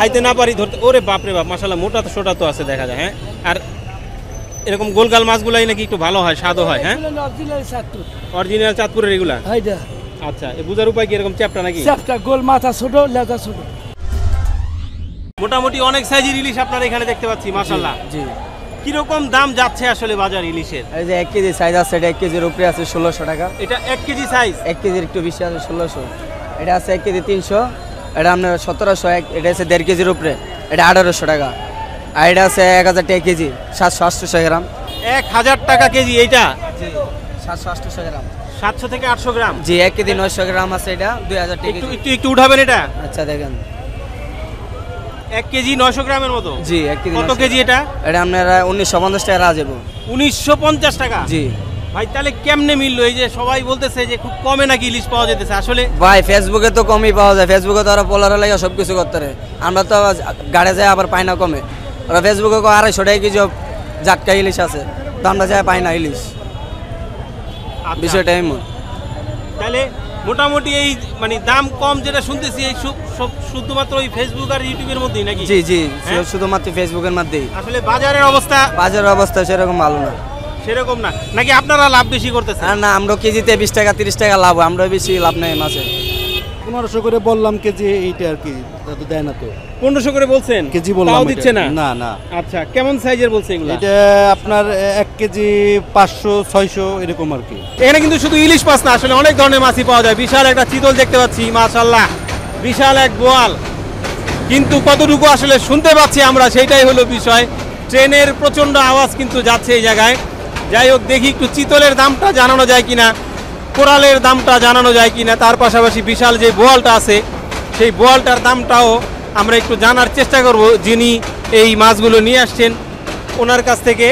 খাইতে না পারি ধরতে, ওরে বাপরে বাপ, মাশাআল্লাহ মোটা তো সোটা তো আছে দেখা যায়। হ্যাঁ, আর এরকম গোলগাল মাছগুলাই নাকি একটু ভালো হয়, স্বাদও হয়। হ্যাঁ, অরিজিনাল চাঁদপুরের এগুলা। আচ্ছা, এই বুঝার উপায় কি এরকম চ্যাপটা নাকি? চ্যাপটা, গোল, মাথা ছোট, লেজা ছোট। মোটামুটি অনেক সাইজের ইলিশ আপনার এখানে দেখতে পাচ্ছি, মাশাআল্লাহ। জি। কিরকম দাম যাচ্ছে আসলে বাজার ইলিশের? এই যে 1 কেজি সাইজ আছে, এটা 1 কেজির উপরে আছে 1600 টাকা। এটা 1 কেজি সাইজ? 1 কেজির একটু বেশি আছে 1600। এটা আছে 1 কেজি 300, এটা আপনার 1700। এটা আছে 1.5 কেজির উপরে, এটা 1800 টাকা। আর এটা আছে 1000 টাকা কেজি, 700-800 গ্রাম। 1000 টাকা কেজি এইটা? জি, 700-800 গ্রাম। 700 থেকে 800 গ্রাম? জি, 1 কেজি 900 গ্রাম আছে, এটা 2000 টাকা। একটু উঠাবেন এটা। আচ্ছা, দেখেন 1 কেজি 900 গ্রামের মতো? জি, 1 কেজি। কত কেজি এটা? এটা আপনারা 1950 টাকা রাজেব। 1950 টাকা? জি ভাই, তাহলে কেমনে মিললো? এই যে সবাই বলতেছে যে খুব কমে নাকি ইলিশ পাওয়া যেতেছে, আসলে? ভাই, ফেসবুকে তো কমই পাওয়া যায়, ফেসবুকে তো ওরা পোলার লাগে সবকিছু করতে পারে। আমরা তো গাড়ি যায় আবার পাই না কমে। ওরা ফেসবুকে 250 টাকা কেজি জাটকা ইলিশ আছে, তো আমরা যায় পাই না ইলিশ। বিষয়টা এমন। তাহলে মোটামুটি এই মানে দাম কম যেটা শুনতেছি, এই শুধুমাত্র ওই ফেসবুক আর ইউটিউবের মধ্যেই নাকি? জি জি, শুধুমাত্র ফেসবুকের মধ্যেই। আসলে বাজারের অবস্থা সেরকম ভালো না। সেরকম না নাকি? আপনারা লাভ বেশি করতেছেন? না, আমরা কেজিতে 20 টাকা 30 টাকা লাভ, আমরা বেশি লাভ নেই মাছে। 1500 করে বললাম কেজি, এইটা আর কি দেয় না তো। 1500 করে বলছেন কেজি, বললাম তাও দিচ্ছে না? না না। আচ্ছা, কেমন সাইজের বলছে এগুলো? এটা আপনার 1 কেজি 500-600 এরকম আর কি। এখানে কিন্তু শুধু ইলিশ মাছ না, আসলে অনেক ধরনের মাছই পাওয়া যায়। বিশাল একটা চিতল দেখতে পাচ্ছি, মাশাআল্লাহ, বিশাল এক বোয়াল। কিন্তু কতটুকু আসলে শুনতে পাচ্ছি আমরা, সেইটাই হলো বিষয়। ট্রেনের প্রচন্ড আওয়াজ কিন্তু যাচ্ছে এই জায়গায়। যাই হোক, দেখি একটু চিতলের দামটা জানানো যায় কিনা, কোরালের দামটা জানানো যায় কিনা, তার পাশাপাশি বিশাল যে বোয়ালটা আছে সেই বোয়ালটার দামটাও আমরা একটু জানার চেষ্টা করব, যিনি এই মাছগুলো নিয়ে আসছেন ওনার কাছ থেকে।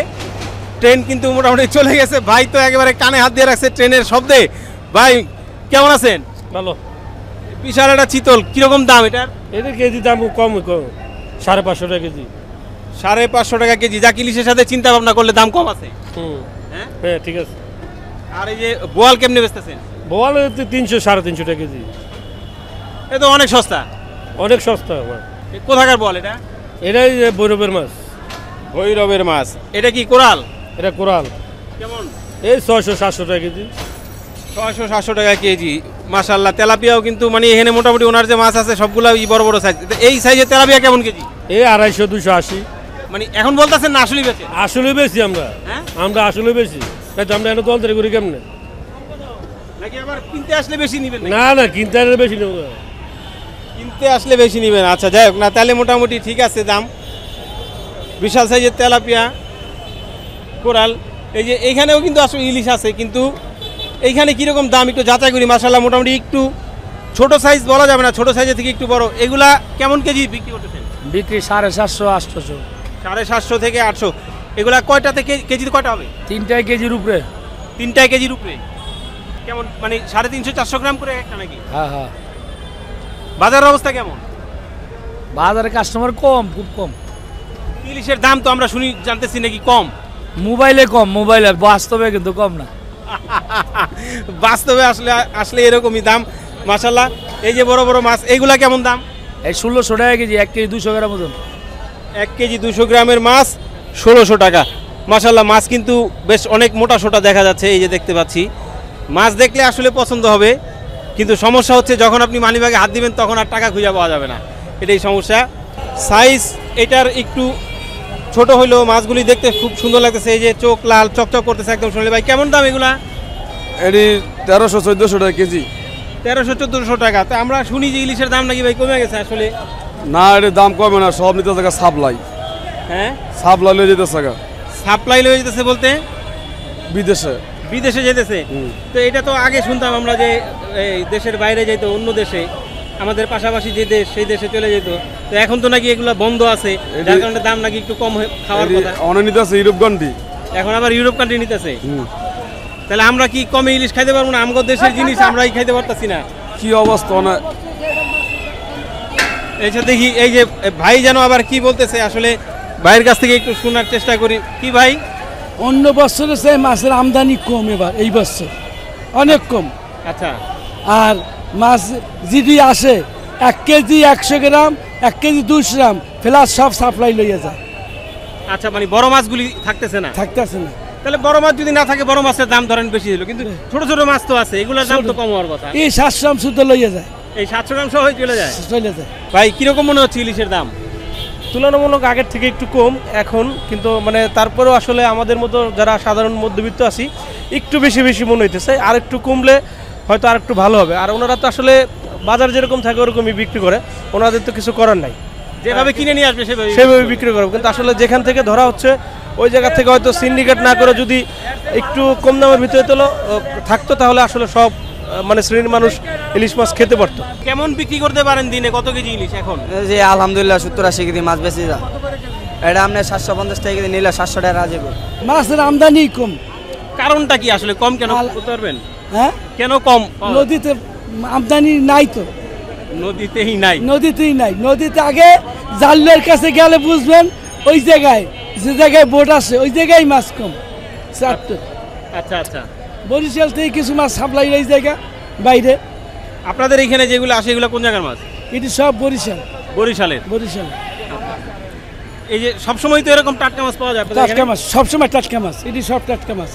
ট্রেন কিন্তু মোটামুটি চলে গেছে। ভাই তো একেবারে কানে হাত দিয়ে রাখছে ট্রেনের শব্দে। ভাই, কেমন আছেন? ভালো। বিশাল একটা চিতল, কিরকম দাম এটার? এটার কেজি দাম কম, 550 টাকা কেজি। 550 টাকা কেজি, যা ইলিশের সাথে চিন্তা ভাবনা করলে দাম কম আছে। হ্যাঁ, ঠিক আছে। আর এই যে বোয়াল কেমনে বেচতেছেন? বোয়াল 300-350 টাকা কেজি। এ তো অনেক সস্তা। অনেক সস্তা। কোথাকার বোয়াল এটা? এটাই ভৈরবের মাছ। ভৈরবের মাছ। এটা কি কোরাল? এটা কোরাল। কেমন? এই 600-700 টাকা কেজি। 600-700 টাকা কেজি, মাশাআল্লাহ। তেলাপিয়াও কিন্তু মানে এখানে মোটামুটি ওনার যে মাছ আছে সবগুলো বড় বড় সাইজ। এই সাইজের তেলাপিয়া কেমন কেজি? এই 250-280। মানে এখন বলতেছেন না আসলেই বেচে? আসলে বেশি আমরা। আমরা আসলে বেশি, আমরা এনে তন্ত্রে করি কেমনে? নাকি আবার কিনতে আসলে বেশি নিবেন? না না, কিনতে আসলে বেশি নেব। কিনতে আসলে বেশি নিবেন। আচ্ছা, যাই হোক না, তাহলে মোটামুটি ঠিক আছে দাম। বিশাল সাইজের তেলাপিয়া, কোরাল। এই যে এইখানেও কিন্তু আসলে ইলিশ আছে, কিন্তু এইখানে কীরকম দাম একটু যাচাই করি। মাশাআল্লাহ, মোটামুটি একটু ছোট সাইজ বলা যাবে না, ছোট সাইজের থেকে একটু বড়। এগুলা কেমন কেজি বিক্রি করতেছেন? বিক্রি 750-800। 750 থেকে 800। এগুলা কয়টা থেকে কেজিতে কয়টা হবে? 3 কেজির উপরে। 3 কেজির উপরে? কেমন মানে 350-400 গ্রাম করে একটা নাকি? হ্যাঁ হ্যাঁ। বাজারের অবস্থা কেমন? বাজারে কাস্টমার কম, খুব কম। ইলিশের দাম তো আমরা শুনি, জানতেছি নাকি কম? মোবাইলে কম, মোবাইলে, বাস্তবে কিন্তু কম না। বাস্তবে আসলে এরকমই দাম। মাশাআল্লাহ, এই যে বড় বড় মাছ, এইগুলা কেমন দাম? এই 1600 টাকা কেজি, 1 কেজি 200 গ্রাম ওজন। 1 কেজি 200 গ্রামের মাছ 1600 টাকা। মাশাআল্লাহ, মাছ কিন্তু বেশ অনেক মোটা সোটা দেখা যাচ্ছে, এই যে দেখতে পাচ্ছি। মাছ দেখলে আসলে পছন্দ হবে, কিন্তু সমস্যা হচ্ছে যখন আপনি মানিব্যাগে হাত দিবেন তখন আর টাকা খুঁজে পাওয়া যাবে না, এটাই সমস্যা। সাইজ এটার একটু ছোট হইলেও মাছগুলি দেখতে খুব সুন্দর লাগতেছে। এই যে চোখ লাল চকচক করতেছে একদম। শুনলে ভাই, কেমন দাম এগুলা? এটি 1300-1400 টাকা কেজি। 1300-1400 টাকা। তো আমরা শুনি যে ইলিশের দাম নাকি ভাই কমে গেছে, আসলে না, এটির দাম কমে না, সব নিতে থাকা সাপ্লাই। হ্যাঁ, সাপ্লাই লয়ে যেতেছে। সাপ্লাই লয়ে যেতেছে বলতে? বিদেশে যেতেছে। তো এটা তো আগে শুনতাম আমরা যে দেশের বাইরে যাইতো, অন্য দেশে, আমাদের পাশাপাশি যে দেশ সেই দেশে চলে যেত। তো এখন তো নাকি এগুলো বন্ধ আছে, যার কারণে দাম নাকি একটু কম খাওয়ার কথা। অনেক নিতেছে ইউরোপ কান্ট্রি, এখন আবার ইউরোপ কান্ট্রি নিতেছে। তাহলে আমরা কি কমে ইলিশ খাইতে পারবো না? আমাদের দেশের জিনিস আমরাই খাইতে পারতাছি না, কি অবস্থা? এইসব দেখি। এই যে ভাই যেন আবার কি বলতেছে, আসলে ভাইয়ের কাছ থেকে একটু শোনার চেষ্টা করি। কি ভাই? অন্য বছরের চেয়ে মাছের আমদানি কম এবার, এই বছর অনেক কম। আচ্ছা। আর মাছ যদি আসে 1 কেজি 100 গ্রাম 1 কেজি 200 গ্রাম প্লাস সব সাপ্লাই লইয়া যায়, আচ্ছা মানে বড় মাছগুলি থাকতেছে না, থাকতেছে না। তাহলে বড় মাছ যদি না থাকে বড় মাছের দাম ধরেন বেশি দিল, কিন্তু ছোট ছোট মাছ তো আছে, এগুলোর দাম তো কম হওয়ার কথা। এই 700 গ্রাম শুদ্ধ লইয়া যায়, এই 700 গ্রাম সহ চলে যায়। চলে যায়। ভাই কিরকম মনে হচ্ছে ইলিশের দাম? তুলনামূলক আগের থেকে একটু কম এখন, কিন্তু মানে তারপরেও আসলে আমাদের মতো যারা সাধারণ মধ্যবিত্ত আছি একটু বেশি বেশি মনে হইতেছে, আর একটু কমলে হয়তো আর একটু ভালো হবে। আর ওনারা তো আসলে বাজার যেরকম থাকে ওরকমই বিক্রি করে, ওনাদের তো কিছু করার নাই, যেভাবে কিনে নিয়ে আসবে সেভাবে বিক্রি করবে। কিন্তু আসলে যেখান থেকে ধরা হচ্ছে ওই জায়গা থেকে হয়তো সিন্ডিকেট না করে যদি একটু কম দামের ভিতরে থাকতো তাহলে আসলে সব মানে শ্রেণীর মানুষ ইলিশ মাছ খেতে পারতো। কেমন বিক্রি করতে পারেন দিনে, কত কেজি ইলিশ এখন? যে আলহামদুলিল্লাহ 70-80 কেজি মাছ বেশি যায়, এটা আপনি 750 টাকা কেজি নিলে 700 টাকা রাজি। মাছের আমদানি কম, কারণটা কি আসলে কম কেন বলতে পারবেন? হ্যাঁ কেন কম? নদীতে আমদানি নাই তো, নদীতেই নাই। নদীতেই নাই। নদীতে আগে জালের কাছে গেলে বুঝবেন ওই জায়গায় যে জায়গায় বোট আছে ওই জায়গায় মাছ কম। আচ্ছা আচ্ছা, বরিশাল থেকে কিছু মাছ সাপ্লাই এই জায়গা বাইরে। আপনাদের এখানে যেগুলো আসে এগুলো কোন জায়গার মাছ? এটি সব বরিশাল, বরিশালের। বরিশাল। এই যে সবসময় তো এরকম টাটকা মাছ পাওয়া যায় আপনাদের টাটকা এখানে? মাছ সবসময় টাটকা মাছ, এটি সব টাটকা মাছ।